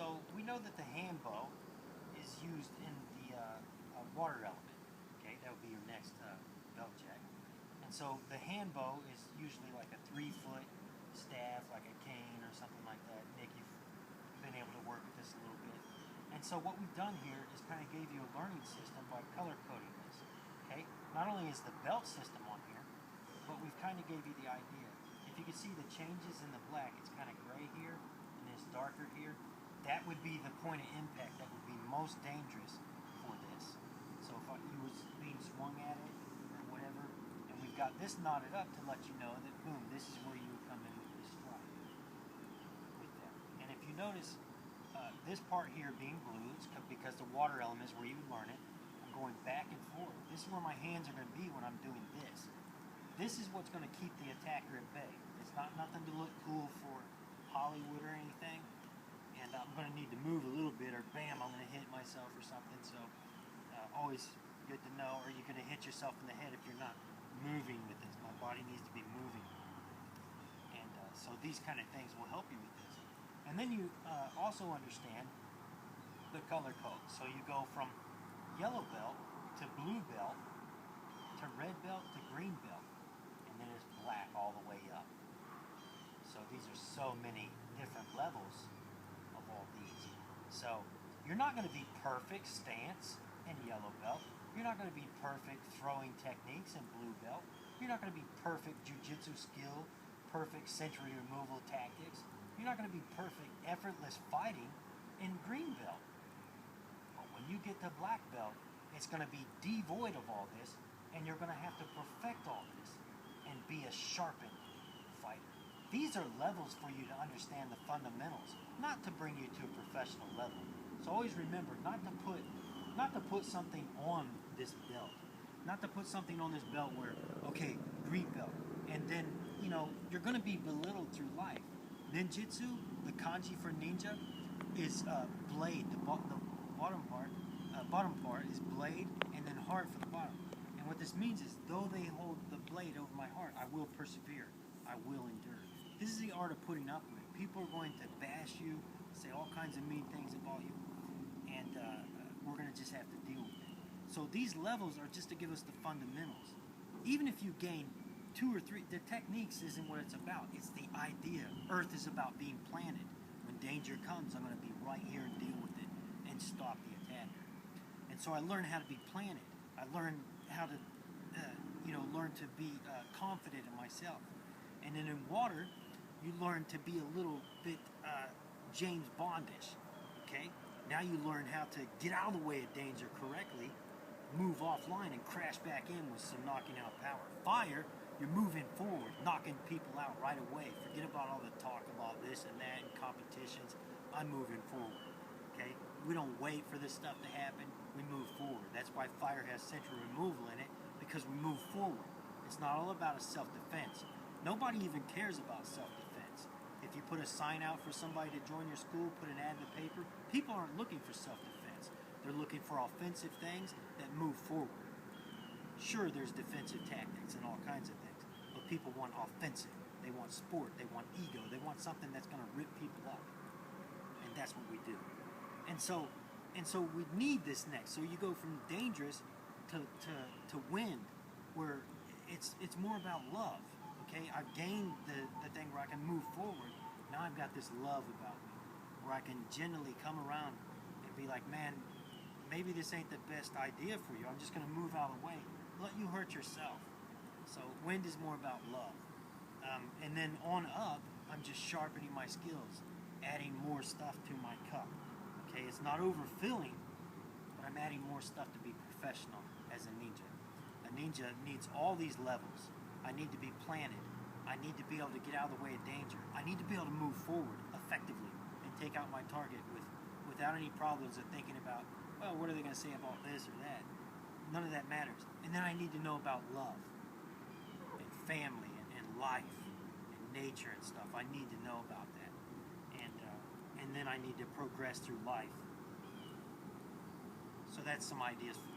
So we know that the Hanbo is used in the water element. Okay, that would be your next belt jack. And so the Hanbo is usually like a 3-foot staff, like a cane or something like that. Nick, you've been able to work with this a little bit. And so what we've done here is kind of gave you a learning system by color coding this. Okay, not only is the belt system on here, but we've kind of gave you the idea. If you can see the changes in the black, it's kind of gray here and it's darker here. That would be the point of impact that would be most dangerous for this. So if you was being swung at it or whatever, and we've got this knotted up to let you know that boom, this is where you would come in with this strike. With that. And if you notice this part here being blue, it's because the water element is where you would learn it. I'm going back and forth. This is where my hands are going to be when I'm doing this. This is what's going to keep the attacker at bay. It's not nothing to look cool for Hollywood or anything. And I'm going to need to move a little bit, or bam, I'm going to hit myself or something. So always good to know, or you're going to hit yourself in the head if you're not moving with this. My body needs to be moving. And so these kind of things will help you with this. And then you also understand the color code. So you go from yellow belt to blue belt to red belt to green belt. And then it's black all the way up. So these are so many different levels of all these. So you're not going to be perfect stance in yellow belt. You're not going to be perfect throwing techniques in blue belt. You're not going to be perfect jiu-jitsu skill, perfect century removal tactics. You're not going to be perfect effortless fighting in green belt. But when you get to black belt, it's going to be devoid of all this, and you're going to have to perfect all this and be a sharpened fighter. These are levels for you to understand the fundamentals, not to bring you to a professional level. So always remember not to put something on this belt. Not to put something on this belt where, okay, green belt, and then, you know, you're going to be belittled through life. Ninjutsu, the kanji for ninja, is blade. The bottom part is blade, and then heart for the bottom. And what this means is, though they hold the blade over my heart, I will persevere. I will endure. This is the art of putting up with it. People are going to bash you, say all kinds of mean things about you, and we're going to just have to deal with it. So these levels are just to give us the fundamentals. Even if you gain 2 or 3, the techniques isn't what it's about. It's the idea. Earth is about being planted. When danger comes, I'm going to be right here and deal with it and stop the attacker. And so I learned how to be planted. I learned how to, learn to be confident in myself. And then in water, you learn to be a little bit James Bondish. Okay? Now you learn how to get out of the way of danger correctly, move offline, and crash back in with some knocking out power. Fire, you're moving forward, knocking people out right away. Forget about all the talk about this and that and competitions. I'm moving forward. Okay? We don't wait for this stuff to happen. We move forward. That's why fire has central removal in it, because we move forward. It's not all about a self-defense. Nobody even cares about self-defense. If you put a sign out for somebody to join your school, put an ad in the paper, people aren't looking for self-defense. They're looking for offensive things that move forward. Sure, there's defensive tactics and all kinds of things, but people want offensive. They want sport. They want ego. They want something that's going to rip people up. And that's what we do. And so we need this next. So you go from dangerous to wind, where it's more about love. Okay, I've gained the thing where I can move forward. Now I've got this love about me, where I can generally come around and be like, man, maybe this ain't the best idea for you. I'm just going to move out of the way, let you hurt yourself. So wind is more about love. And then on up, I'm just sharpening my skills, adding more stuff to my cup. Okay, it's not overfilling, but I'm adding more stuff to be professional as a ninja. A ninja needs all these levels. I need to be planted. I need to be able to get out of the way of danger. I need to be able to move forward effectively and take out my target without any problems of thinking about, well, what are they going to say about this or that? None of that matters. And then I need to know about love and family and life and nature and stuff. I need to know about that. And then I need to progress through life. So that's some ideas for